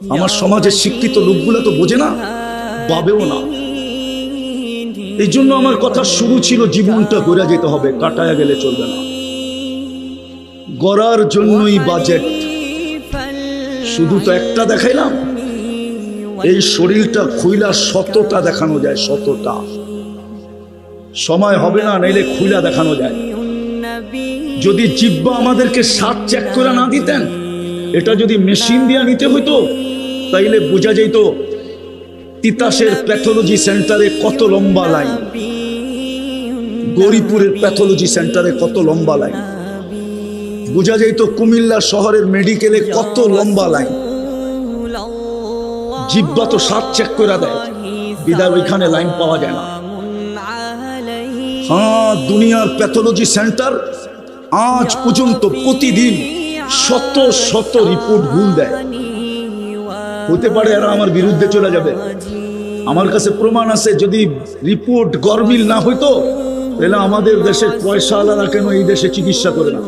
আমার সমাজের শিক্ষিত লোকগুলো তো বোঝে না, ভাবেও না। এই জন্য আমার কথা শুরু ছিল জীবনটা গড়ে যেতে হবে, কাটায়া গেলে চলবে না। গড়ার জন্যই বাজেট। শুধু তো একটা দেখাইলাম, এই শরীরটা খুইলা শতটা দেখানো যায়, শতটা। সময় হবে না, নাইলে খুইলা দেখানো যায়। যদি জিহ্বা আমাদেরকে স্বাদ চেক করে না দিতেন, এটা যদি মেশিন দিয়ে নিতে হইতো, তাইলে বোঝা যেত তিতাসের প্যাথোলজি সেন্টারে কত লম্বা লাইন, গৌরীপুরের প্যাথোলজি সেন্টারে কত লম্বা লাইন, বোঝা যেত কুমিল্লা শহরের মেডিকেলে কত লম্বা লাইন। জিহ্বা তো স্বাদ চেক করে দেয়, বিদায় ওইখানে লাইন পাওয়া যায় না। হ্যাঁ, দুনিয়ার প্যাথোলজি সেন্টার আজ পর্যন্ত প্রতিদিন শত শত রিপোর্ট ভুল দেয়। হতে পারে এরা আমার বিরুদ্ধে চলে যাবে, আমার কাছে প্রমাণ আছে। যদি রিপোর্ট গরমিল না হইতো, তাহলে আমাদের দেশের পয়সাওয়ালারা কেন এই দেশে চিকিৎসা করে না?